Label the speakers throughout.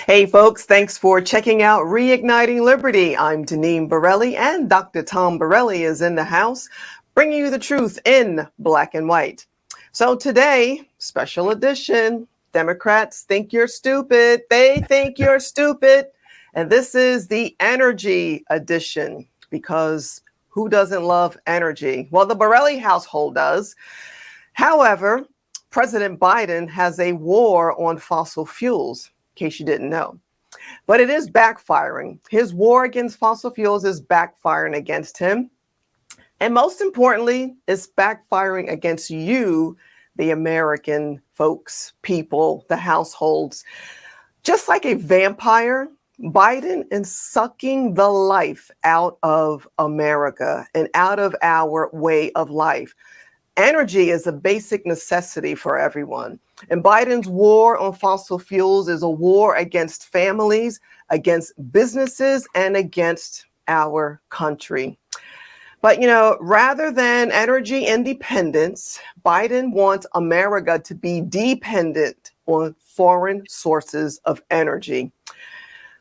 Speaker 1: Hey folks, thanks for checking out Reigniting Liberty. I'm Deneen Borelli and Dr. Tom Borelli is in the house, bringing you the truth in black and white. So today, special edition, Democrats think you're stupid. They think you're stupid. And this is the energy edition because who doesn't love energy? Well, the Borelli household does. However, President Biden has a war on fossil fuels, in case you didn't know. But it is backfiring. His war against fossil fuels is backfiring against him. And most importantly, it's backfiring against you, the American folks, people, the households. Just like a vampire, Biden is sucking the life out of America and out of our way of life. Energy is a basic necessity for everyone. And Biden's war on fossil fuels is a war against families, against businesses, and against our country. But, rather than energy independence, Biden wants America to be dependent on foreign sources of energy.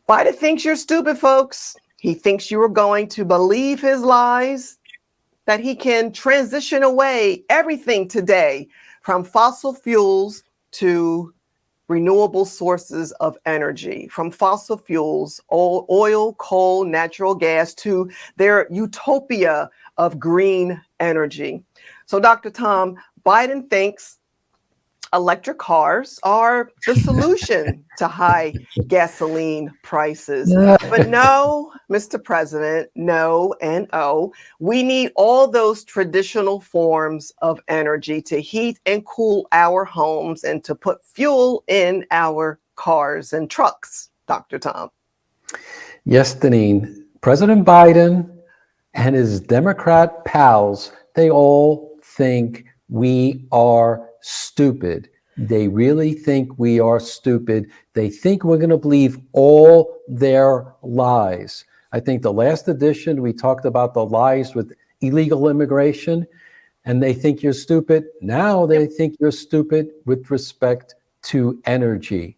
Speaker 1: Biden thinks you're stupid, folks. He thinks you are going to believe his lies, that he can transition away everything today from fossil fuels to renewable sources of energy, from fossil fuels, oil, coal, natural gas, to their utopia of green energy. So, Dr. Tom, Biden thinks electric cars are the solution to high gasoline prices. But no, Mr. President, no and oh, we need all those traditional forms of energy to heat and cool our homes and to put fuel in our cars and trucks, Dr. Tom.
Speaker 2: Yes, Deneen. President Biden and his Democrat pals, they all think we are stupid. They really think we are stupid. They think we're going to believe all their lies. I think the last edition, we talked about the lies with illegal immigration, and they think you're stupid. Now they think you're stupid with respect to energy.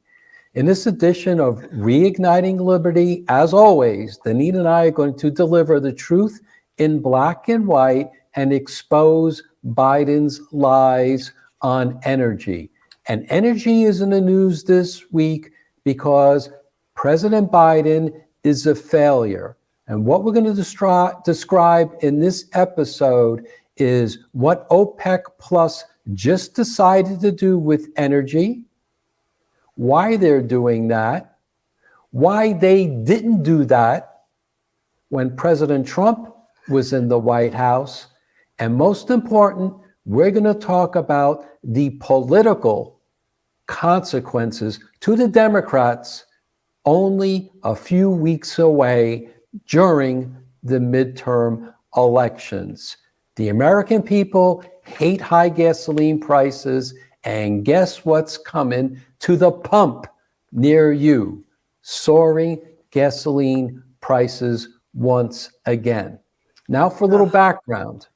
Speaker 2: In this edition of Reigniting Liberty, as always, Deneen and I are going to deliver the truth in black and white and expose Biden's lies on energy. And energy is in the news this week because President Biden is a failure. And what we're going to describe in this episode is what OPEC Plus just decided to do with energy, why they're doing that, why they didn't do that when President Trump was in the White House, and most important, we're going to talk about the political consequences to the Democrats only a few weeks away during the midterm elections. The American people hate high gasoline prices, and guess what's coming to the pump near you? Soaring gasoline prices once again. Now for a little background.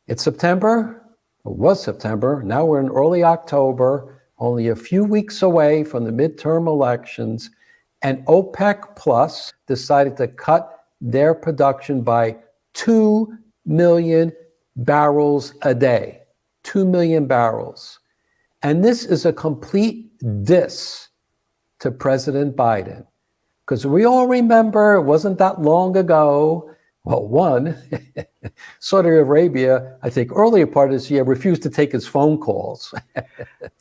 Speaker 2: It's September, it was September, now we're in early October, only a few weeks away from the midterm elections, and OPEC Plus decided to cut their production by 2 million barrels a day. 2 million barrels. And this is a complete diss to President Biden. Because we all remember, it wasn't that long ago, well, one, Saudi Arabia, I think earlier part of this year, refused to take his phone calls.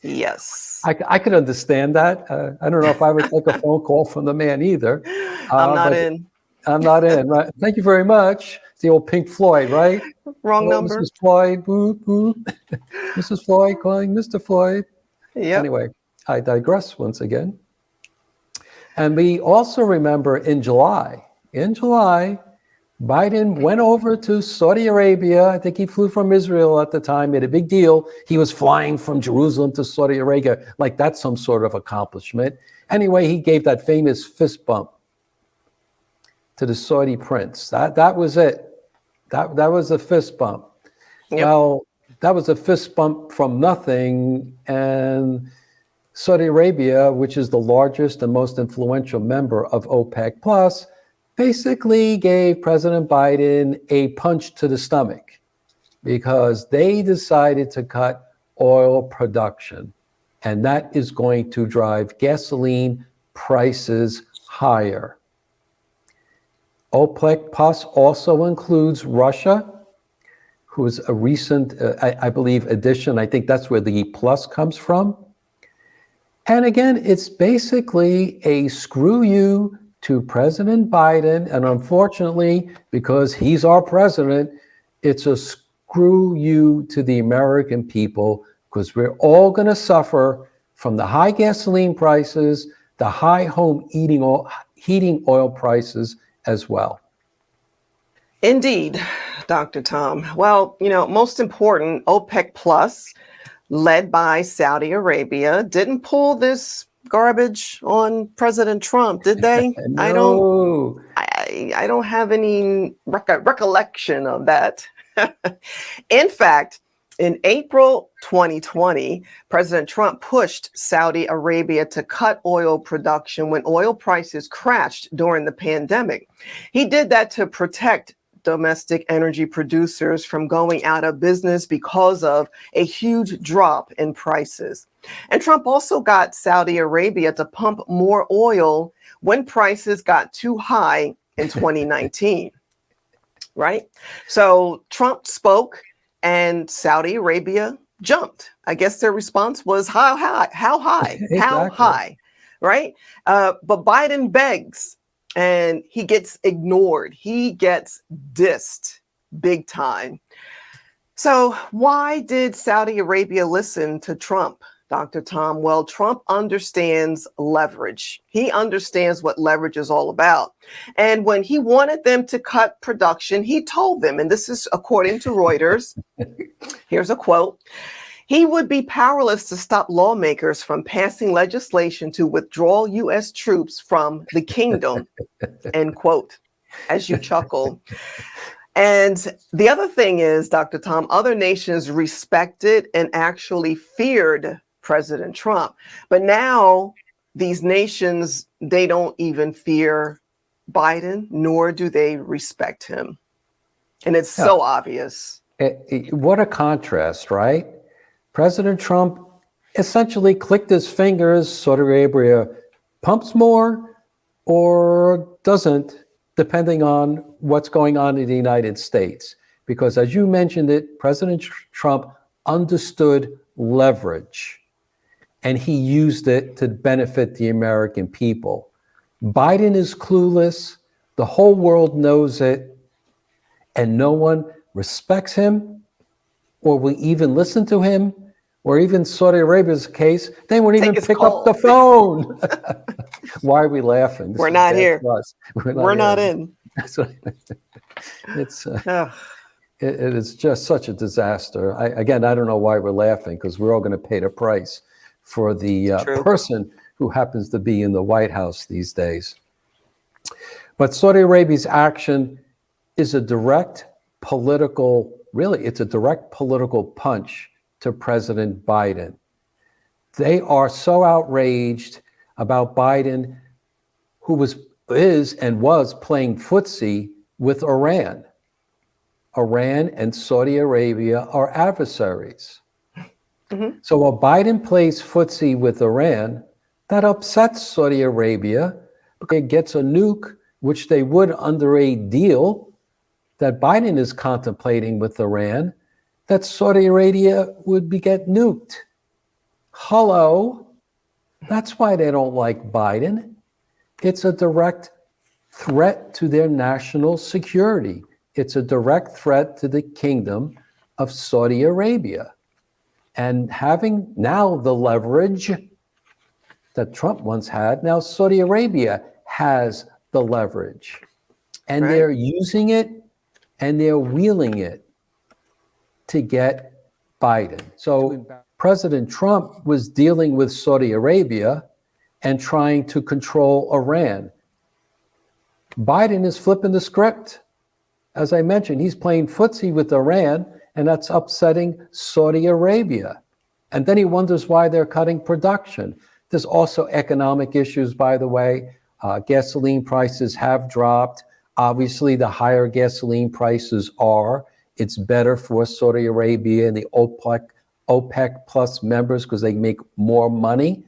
Speaker 1: Yes.
Speaker 2: I could understand that. I don't know if I would take a phone call from the man either.
Speaker 1: I'm not in.
Speaker 2: I'm not in. Right? Thank you very much. It's the old Pink Floyd, right?
Speaker 1: Wrong number.
Speaker 2: Mrs. Floyd, boop, boop. Mrs. Floyd calling Mr. Floyd.
Speaker 1: Yep.
Speaker 2: Anyway, I digress once again. And we also remember in July, Biden went over to Saudi Arabia. I think he flew from Israel at the time, made a big deal. He was flying from Jerusalem to Saudi Arabia, like that's some sort of accomplishment. Anyway, he gave that famous fist bump to the Saudi prince. That was it. That was a fist bump. Yep. Well, that was a fist bump from nothing. And Saudi Arabia, which is the largest and most influential member of OPEC Plus, basically gave President Biden a punch to the stomach because they decided to cut oil production. And that is going to drive gasoline prices higher. OPEC Plus also includes Russia, who is a recent, I believe, addition. I think that's where the plus comes from. And again, it's basically a screw you to President Biden. And unfortunately, because he's our president, it's a screw you to the American people, because we're all going to suffer from the high gasoline prices, the high home heating oil prices as well.
Speaker 1: Indeed, Dr. Tom. Well, most important, OPEC Plus, led by Saudi Arabia, didn't pull this garbage on President Trump, did they?
Speaker 2: No.
Speaker 1: I don't have any recollection of that. In fact, in April 2020, President Trump pushed Saudi Arabia to cut oil production when oil prices crashed during the pandemic. He did that to protect domestic energy producers from going out of business because of a huge drop in prices. And Trump also got Saudi Arabia to pump more oil when prices got too high in 2019, right? So Trump spoke and Saudi Arabia jumped. I guess their response was, how high,
Speaker 2: Exactly.
Speaker 1: how high, right? But Biden begs and he gets ignored. He gets dissed big time. So why did Saudi Arabia listen to Trump, Dr. Tom? Well, Trump understands leverage. He understands what leverage is all about. And when he wanted them to cut production, he told them, and this is according to Reuters, here's a quote, he would be powerless to stop lawmakers from passing legislation to withdraw U.S. troops from the kingdom, end quote, as you chuckle. And the other thing is, Dr. Tom, other nations respected and actually feared President Trump. But now these nations, they don't even fear Biden, nor do they respect him. And it's so obvious.
Speaker 2: What a contrast, right? President Trump essentially clicked his fingers. Saudi Arabia pumps more or doesn't, depending on what's going on in the United States. Because as you mentioned it, President Trump understood leverage and he used it to benefit the American people. Biden is clueless. The whole world knows it, and no one respects him or will even listen to him, or even Saudi Arabia's case, they won't even pick up the phone. Why are we laughing?
Speaker 1: We're not here.
Speaker 2: We're
Speaker 1: not in.
Speaker 2: It's it is just such a disaster. I don't know why we're laughing, because we're all going to pay the price for the person who happens to be in the White House these days. But Saudi Arabia's action is a direct political, it's a direct political punch to President Biden. They are so outraged about Biden, who is and was playing footsie with Iran. Iran and Saudi Arabia are adversaries. Mm-hmm. So while Biden plays footsie with Iran, that upsets Saudi Arabia because it gets a nuke, which they would under a deal that Biden is contemplating with Iran, that Saudi Arabia would get nuked. Hello? That's why they don't like Biden. It's a direct threat to their national security. It's a direct threat to the kingdom of Saudi Arabia. And having now the leverage that Trump once had, now Saudi Arabia has the leverage. And they're using it and they're wielding it to get Biden. So President Trump was dealing with Saudi Arabia and trying to control Iran. Biden is flipping the script. As I mentioned, he's playing footsie with Iran, and that's upsetting Saudi Arabia. And then he wonders why they're cutting production. There's also economic issues, by the way. Gasoline prices have dropped. Obviously, the higher gasoline prices are, it's better for Saudi Arabia and the OPEC plus members because they make more money.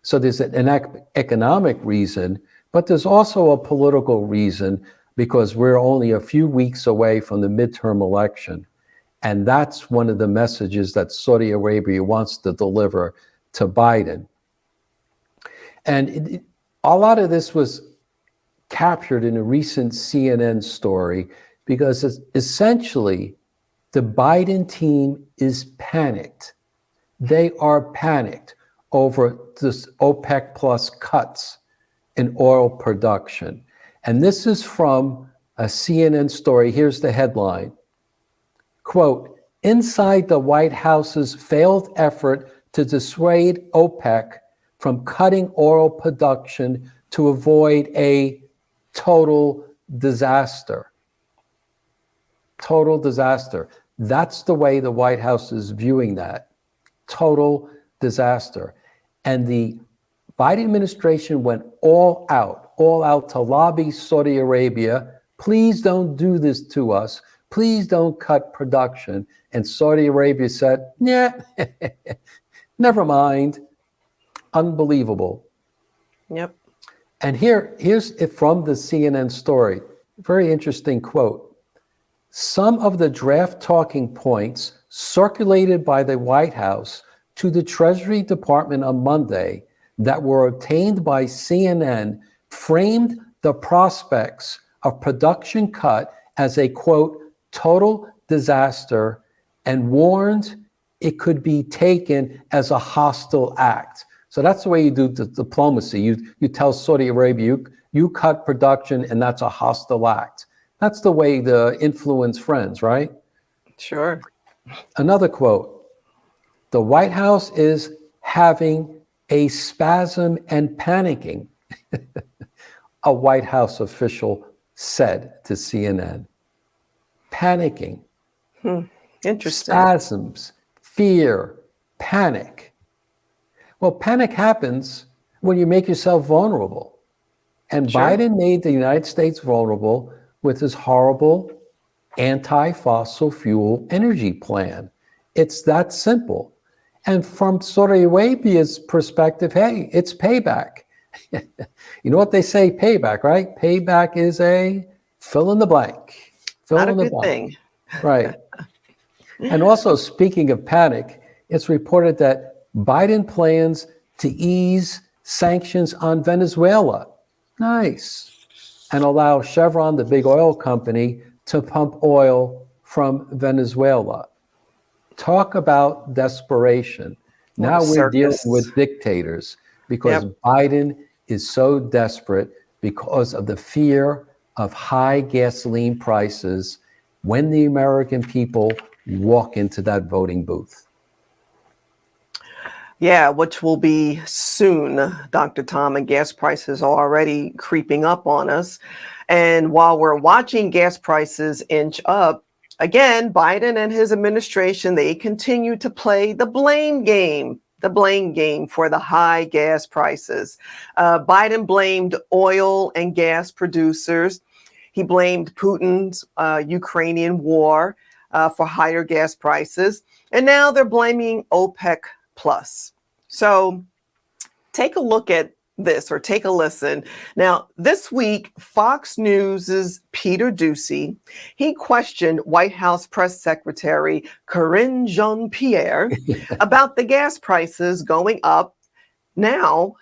Speaker 2: So there's an economic reason, but there's also a political reason because we're only a few weeks away from the midterm election. And that's one of the messages that Saudi Arabia wants to deliver to Biden. And a lot of this was captured in a recent CNN story because essentially the Biden team is panicked. They are panicked over this OPEC plus cuts in oil production. And this is from a CNN story. Here's the headline. Quote, inside the White House's failed effort to dissuade OPEC from cutting oil production to avoid a total disaster. Total disaster. That's the way the White House is viewing that. Total disaster. And the Biden administration went all out to lobby Saudi Arabia. Please don't do this to us. Please don't cut production. And Saudi Arabia said, yeah, never mind. Unbelievable.
Speaker 1: Yep.
Speaker 2: And here's it from the CNN story. Very interesting quote. Some of the draft talking points circulated by the White House to the Treasury Department on Monday that were obtained by CNN framed the prospects of production cut as a, quote, total disaster and warned it could be taken as a hostile act. So that's the way you do the diplomacy. You tell Saudi Arabia, you cut production and that's a hostile act. That's the way to influence friends, right?
Speaker 1: Sure.
Speaker 2: Another quote, the White House is having a spasm and panicking, a White House official said to CNN. Panicking.
Speaker 1: Interesting.
Speaker 2: Spasms, fear, panic. Well, panic happens when you make yourself vulnerable. And
Speaker 1: Sure.
Speaker 2: Biden made the United States vulnerable with his horrible anti-fossil fuel energy plan. It's that simple. And from Saudi Arabia's perspective, hey, it's payback. You know what they say, payback, right? Payback is a fill in the blank.
Speaker 1: Not a good thing.
Speaker 2: Right. And also, speaking of panic, it's reported that Biden plans to ease sanctions on Venezuela. Nice. And allow Chevron, the big oil company, to pump oil from Venezuela. Talk about desperation. Now we're dealing with dictators because Biden is so desperate because of the fear of high gasoline prices when the American people walk into that voting booth.
Speaker 1: Yeah, which will be soon, Dr. Tom, and gas prices are already creeping up on us. And while we're watching gas prices inch up, again, Biden and his administration, they continue to play the blame game for the high gas prices. Biden blamed oil and gas producers. He blamed Putin's Ukrainian war for higher gas prices. And now they're blaming OPEC plus. So take a look at this, or take a listen. Now, this week, Fox News's Peter Doocy, he questioned White House Press Secretary Karine Jean-Pierre about the gas prices going up now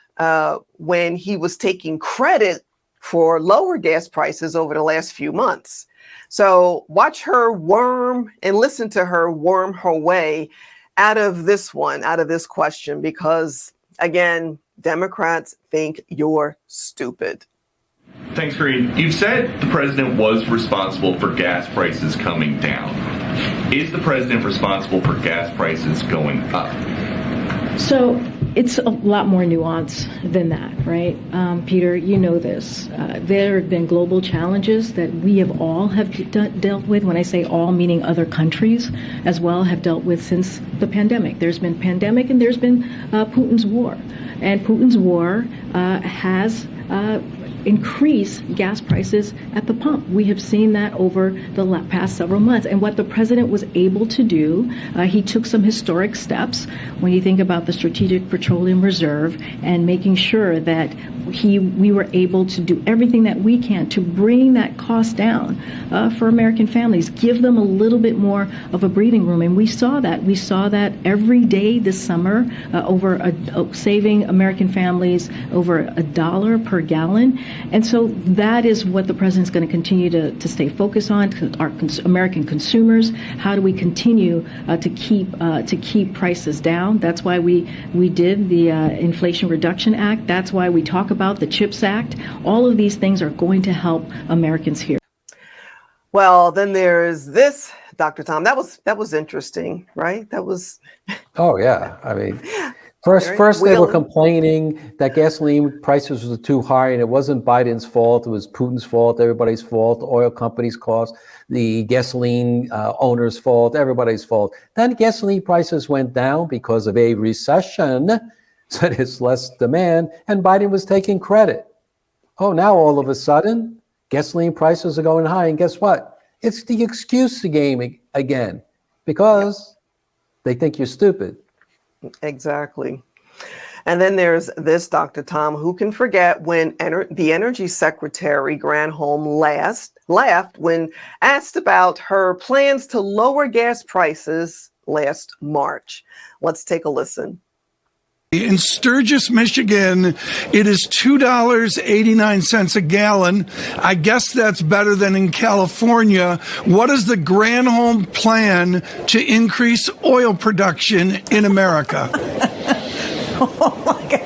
Speaker 1: when he was taking credit for lower gas prices over the last few months. So watch her worm and listen to her worm her way out of this question, because again, Democrats think you're stupid.
Speaker 3: Thanks, Karine. You've said the president was responsible for gas prices coming down. Is the president responsible for gas prices going up?
Speaker 4: So it's a lot more nuanced than that, right? Peter, you know this. There have been global challenges that we have dealt with. When I say all, meaning other countries as well, have dealt with since the pandemic. There's been pandemic and there's been Putin's war. And Putin's war has increase gas prices at the pump. We have seen that over the past several months. And what the president was able to do, he took some historic steps when you think about the Strategic Petroleum Reserve and making sure that we were able to do everything that we can to bring that cost down for American families, give them a little bit more of a breathing room. And we saw that. We saw that every day this summer, saving American families over $1 per gallon. And so that is what the president's going to continue to stay focused on, our American consumers. How do we continue to keep prices down? That's why we did the Inflation Reduction Act. That's why we talk about the CHIPS Act. All of these things are going to help Americans here.
Speaker 1: Well, then there's this, Dr. Tom. That was interesting, right? That was.
Speaker 2: Oh yeah, I mean. First, they were complaining that gasoline prices were too high, and it wasn't Biden's fault. It was Putin's fault, everybody's fault, the oil companies' cost, the gasoline owners' fault, everybody's fault. Then gasoline prices went down because of a recession, so there's less demand, and Biden was taking credit. Oh, now all of a sudden, gasoline prices are going high, and guess what? It's the excuse game again, because they think you're stupid.
Speaker 1: Exactly. And then there's this, Dr. Tom, who can forget when the Energy Secretary Granholm laughed when asked about her plans to lower gas prices last March. Let's take a listen.
Speaker 5: In Sturgis, Michigan, it is $2.89 a gallon. I guess that's better than in California. What is the Granholm plan to increase oil production in America?
Speaker 6: Oh my God.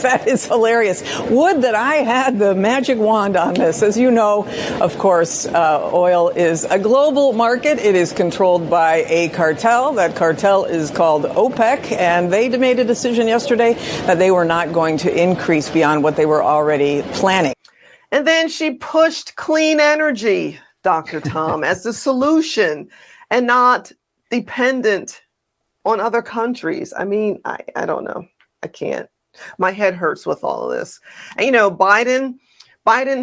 Speaker 6: That is hilarious. Would that I had the magic wand on this. As you know, of course, oil is a global market. It is controlled by a cartel. That cartel is called OPEC, and they made a decision yesterday that they were not going to increase beyond what they were already planning.
Speaker 1: And then she pushed clean energy, Dr. Tom, as the solution and not dependent on other countries. I mean, I don't know. I can't. My head hurts with all of this. And, you know, Biden,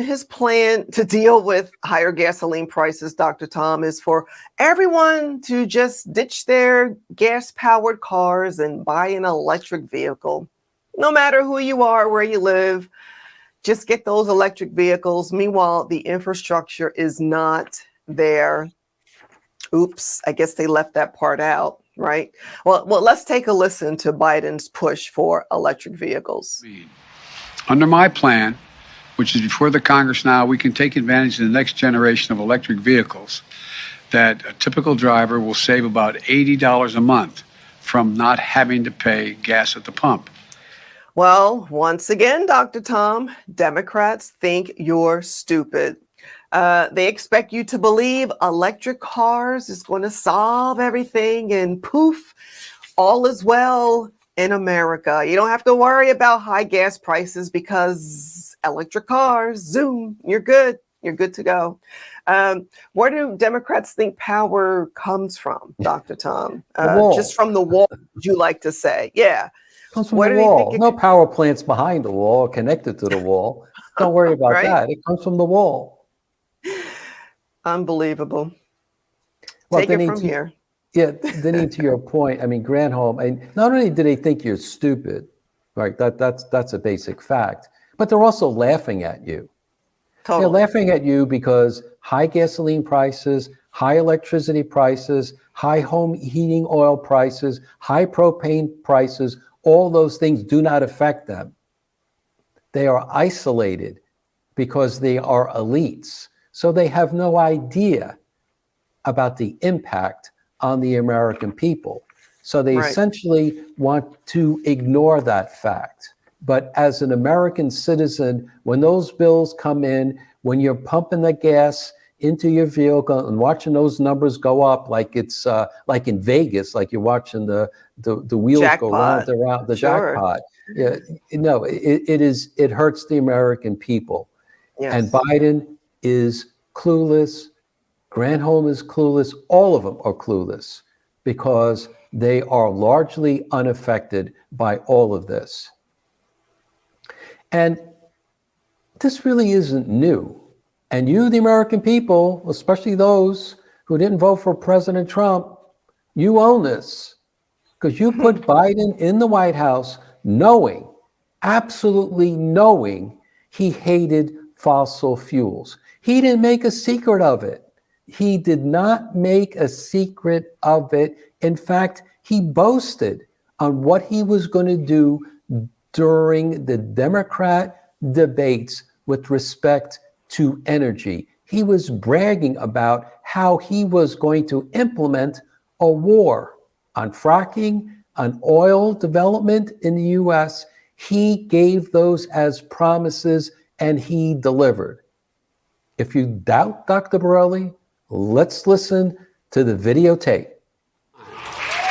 Speaker 1: his plan to deal with higher gasoline prices, Dr. Tom, is for everyone to just ditch their gas-powered cars and buy an electric vehicle. No matter who you are, where you live, just get those electric vehicles. Meanwhile, the infrastructure is not there. Oops, I guess they left that part out. Right. Well, let's take a listen to Biden's push for electric vehicles.
Speaker 7: Under my plan, which is before the Congress now, we can take advantage of the next generation of electric vehicles that a typical driver will save about $80 a month from not having to pay gas at the pump.
Speaker 1: Well, once again, Dr. Tom, Democrats think you're stupid. They expect you to believe electric cars is going to solve everything and poof, all is well in America. You don't have to worry about high gas prices because electric cars, zoom, you're good. You're good to go. Where do Democrats think power comes from, Dr. Tom? Just from the wall, would you like to say? Yeah.
Speaker 2: Comes from the wall. No power plants behind the wall or connected to the wall. Don't worry about that. It comes from the wall.
Speaker 1: Unbelievable.
Speaker 2: Well,
Speaker 1: Take it from here.
Speaker 2: Yeah, Denise, to your point, I mean, Granholm, and not only do they think you're stupid, right? That's a basic fact, but they're also laughing at you. Totally. They're laughing at you because high gasoline prices, high electricity prices, high home heating oil prices, high propane prices, all those things do not affect them. They are isolated because they are elites. So they have no idea about the impact on the American people. So they essentially want to ignore that fact. But as an American citizen, when those bills come in, when you're pumping the gas into your vehicle and watching those numbers go up like it's like in Vegas, like you're watching the wheels go round
Speaker 1: Jackpot.
Speaker 2: and round, the
Speaker 1: Sure.
Speaker 2: jackpot. Yeah, no, it hurts the American people. And
Speaker 1: Yes.
Speaker 2: Biden is clueless. Granholm is clueless. All of them are clueless because they are largely unaffected by all of this. And this really isn't new. And you, the American people, especially those who didn't vote for President Trump, you own this because you put Biden in the White House knowing, absolutely knowing, he hated fossil fuels. He didn't make a secret of it. He did not make a secret of it. In fact, he boasted on what he was going to do during the Democrat debates with respect to energy. He was bragging about how he was going to implement a war on fracking, on oil development in the US. He gave those as promises and he delivered. If you doubt Dr. Borelli, let's listen to the videotape.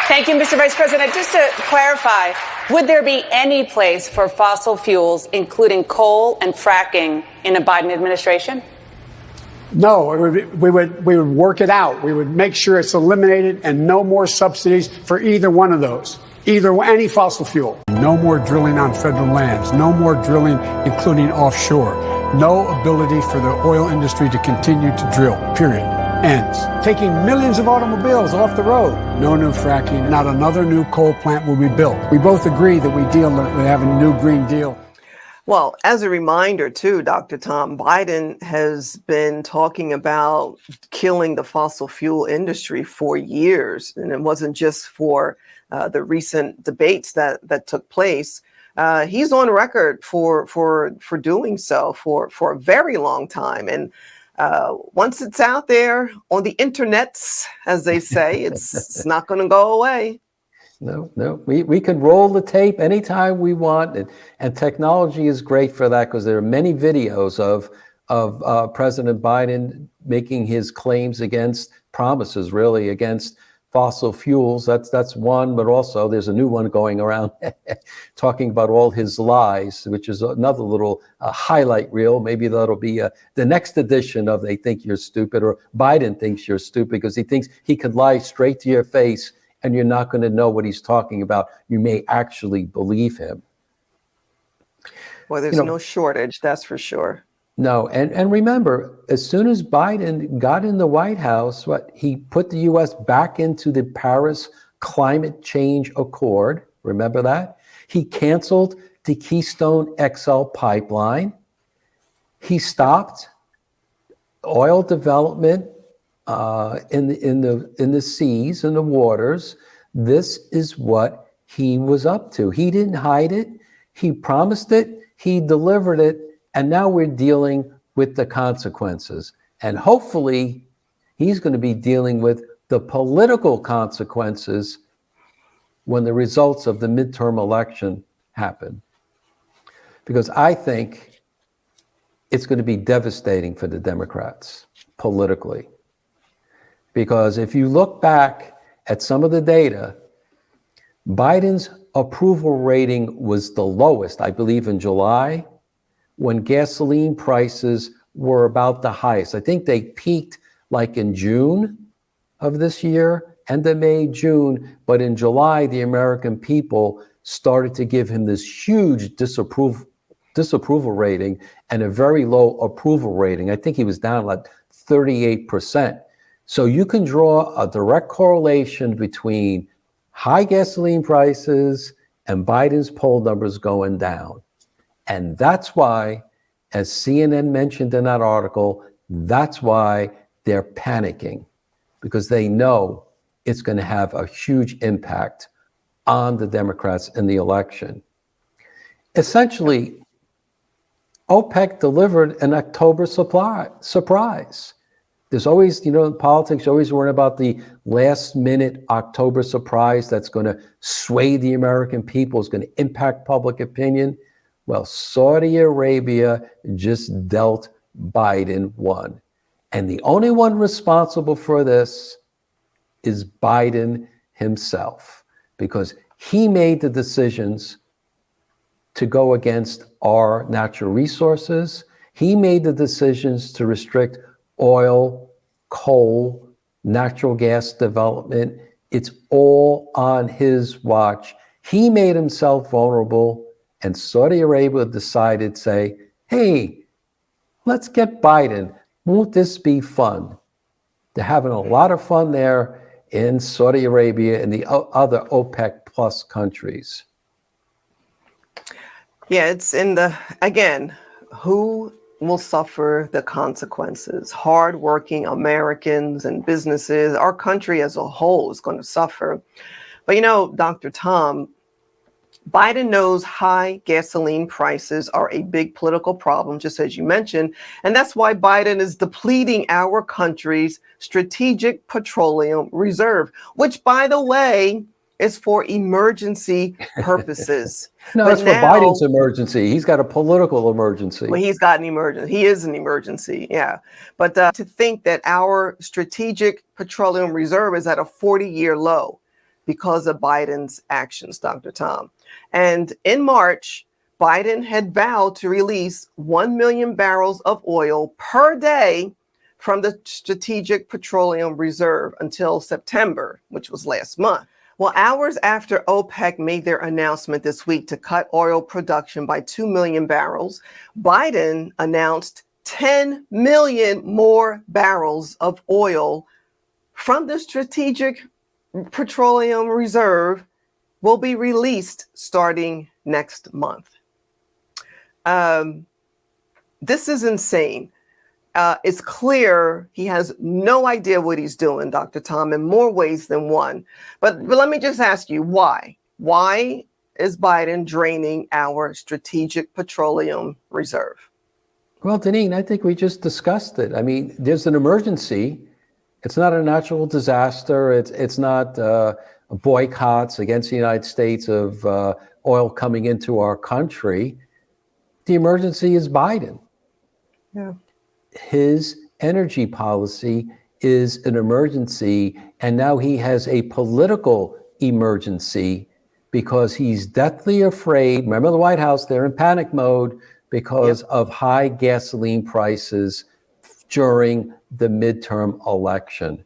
Speaker 8: Thank you, Mr. Vice President. Just to clarify, would there be any place for fossil fuels, including coal and fracking, in a Biden administration?
Speaker 9: No, we would work it out. We would make sure it's eliminated and no more subsidies for either one of those, any fossil fuel.
Speaker 7: No more drilling on federal lands, no more drilling, including offshore. No ability for the oil industry to continue to drill, period. Ends.
Speaker 9: Taking millions of automobiles off the road.
Speaker 7: No new fracking, not another new coal plant will be built.
Speaker 9: We both agree that we have a new Green Deal.
Speaker 1: Well, as a reminder, too, Dr. Tom, Biden has been talking about killing the fossil fuel industry for years. And it wasn't just for the recent debates that took place. He's on record for doing so for a very long time. And once it's out there on the internets, as they say, it's not going to go away.
Speaker 2: No, we can roll the tape anytime we want, and technology is great for that because there are many videos of President Biden making his claims against promises, really against fossil fuels. That's one, but also there's a new one going around talking about all his lies, which is another little highlight reel. Maybe that'll be the next edition of They Think You're Stupid, or Biden thinks you're stupid because he thinks he could lie straight to your face and you're not going to know what he's talking about. You may actually believe him.
Speaker 1: Well, there's no shortage, that's for sure.
Speaker 2: No, and remember, as soon as Biden got in the White House, he put the U.S. back into the Paris Climate Change Accord. Remember that? He canceled the Keystone XL pipeline. He stopped oil development in the seas, in the waters. This is what he was up to. He didn't hide it. He promised it. He delivered it. And now we're dealing with the consequences. And hopefully he's going to be dealing with the political consequences when the results of the midterm election happen. Because I think it's going to be devastating for the Democrats politically. Because if you look back at some of the data, Biden's approval rating was the lowest, I believe, in July, when gasoline prices were about the highest. I think they peaked like in June of this year, end of May, June. But in July, the American people started to give him this huge disapproval rating and a very low approval rating. I think he was down like 38%. So you can draw a direct correlation between high gasoline prices and Biden's poll numbers going down. And that's why, as CNN mentioned in that article, that's why they're panicking, because they know it's going to have a huge impact on the Democrats in the election. Essentially, OPEC delivered an October surprise. There's always, in politics, you always worry about the last minute October surprise that's going to sway the American people, is going to impact public opinion. Well, Saudi Arabia just dealt Biden one. And the only one responsible for this is Biden himself, because he made the decisions to go against our natural resources. He made the decisions to restrict oil, coal, natural gas development. It's all on his watch. He made himself vulnerable, and Saudi Arabia decided, say, hey, let's get Biden. Won't this be fun? They're having a lot of fun there in Saudi Arabia and the other OPEC plus countries.
Speaker 1: Yeah, it's again, who will suffer the consequences? Hardworking Americans and businesses, our country as a whole is going to suffer. But Dr. Tom, Biden knows high gasoline prices are a big political problem, just as you mentioned. And that's why Biden is depleting our country's strategic petroleum reserve, which, by the way, is for emergency purposes.
Speaker 2: No, that's for Biden's emergency. He's got a political emergency.
Speaker 1: Well, he's got an emergency. He is an emergency, yeah. But to think that our strategic petroleum reserve is at a 40-year low because of Biden's actions, Dr. Tom. And in March, Biden had vowed to release 1 million barrels of oil per day from the Strategic Petroleum Reserve until September, which was last month. Well, hours after OPEC made their announcement this week to cut oil production by 2 million barrels, Biden announced 10 million more barrels of oil from the Strategic Petroleum Reserve will be released starting next month. This is insane. It's clear he has no idea what he's doing, Dr. Tom, in more ways than one. But let me just ask you, why? Why is Biden draining our strategic petroleum reserve?
Speaker 2: Well, Deneen, I think we just discussed it. I mean, there's an emergency. It's not a natural disaster. It's not boycotts against the United States of oil coming into our country. The emergency is Biden.
Speaker 1: Yeah.
Speaker 2: His energy policy is an emergency, and now he has a political emergency because he's deathly afraid. Remember the White House, they're in panic mode because of high gasoline prices during the midterm election.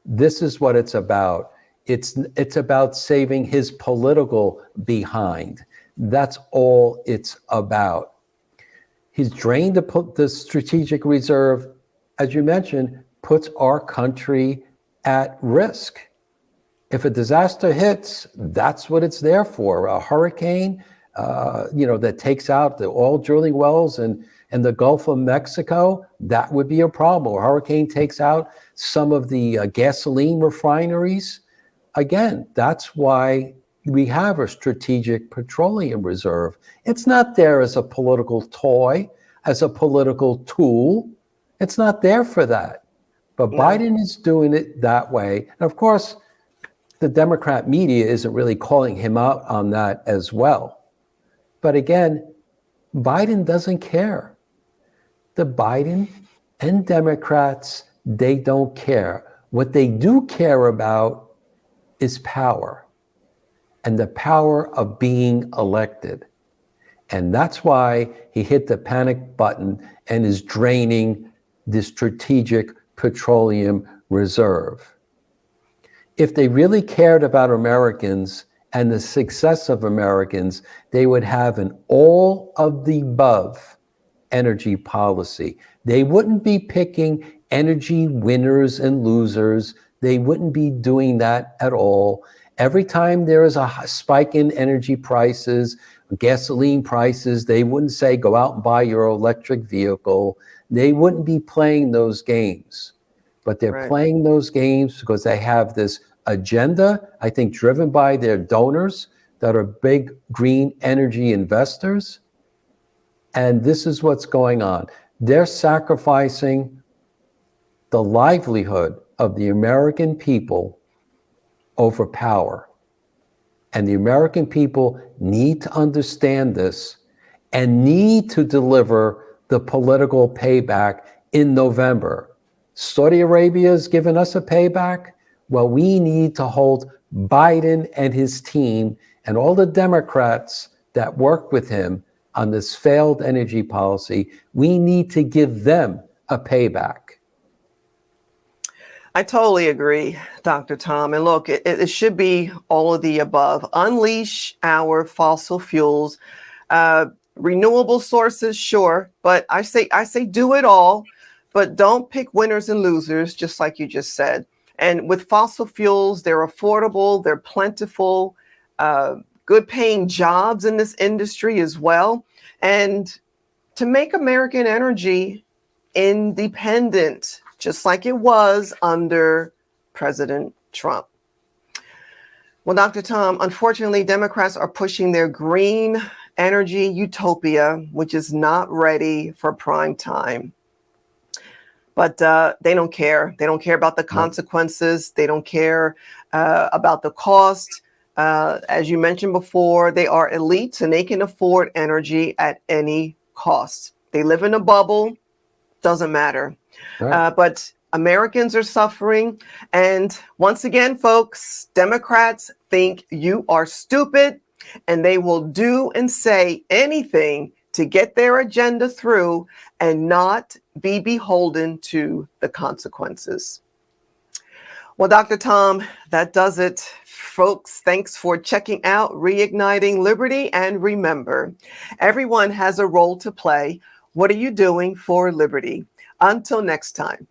Speaker 2: This is what it's about. It's about saving his political behind. That's all it's about. He's drained the strategic reserve, as you mentioned, puts our country at risk. If a disaster hits, that's what it's there for. A hurricane, that takes out the oil drilling wells and the Gulf of Mexico, that would be a problem. A hurricane takes out some of the gasoline refineries. Again, that's why we have a strategic petroleum reserve. It's not there as a political toy, as a political tool. It's not there for that. But Biden is doing it that way. And of course, the Democrat media isn't really calling him out on that as well. But again, Biden doesn't care. The Biden and Democrats, they don't care. What they do care about is power, and the power of being elected. And that's why he hit the panic button and is draining the strategic petroleum reserve. If they really cared about Americans and the success of Americans, they would have an all of the above energy policy. They wouldn't be picking energy winners and losers. They wouldn't be doing that at all. Every time there is a spike in energy prices, gasoline prices, they wouldn't say, go out and buy your electric vehicle. They wouldn't be playing those games. But they're playing those games because they have this agenda, I think, driven by their donors that are big green energy investors. And this is what's going on. They're sacrificing the livelihood of the American people over power. And the American people need to understand this and need to deliver the political payback in November. Saudi Arabia has given us a payback. Well, we need to hold Biden and his team and all the Democrats that work with him on this failed energy policy. We need to give them a payback.
Speaker 1: I totally agree, Dr. Tom. And look, it should be all of the above. Unleash our fossil fuels, renewable sources, sure, but I say do it all, but don't pick winners and losers, just like you just said. And with fossil fuels, they're affordable, they're plentiful, good paying jobs in this industry as well. And to make American energy independent, just like it was under President Trump. Well, Dr. Tom, unfortunately, Democrats are pushing their green energy utopia, which is not ready for prime time. But they don't care. They don't care about the consequences. They don't care about the cost. As you mentioned before, they are elites and they can afford energy at any cost. They live in a bubble. Doesn't matter. Right. But Americans are suffering. And once again, folks, Democrats think you are stupid and they will do and say anything to get their agenda through and not be beholden to the consequences. Well, Dr. Tom, that does it. Folks, thanks for checking out Reigniting Liberty. And remember, everyone has a role to play. What are you doing for liberty? Until next time.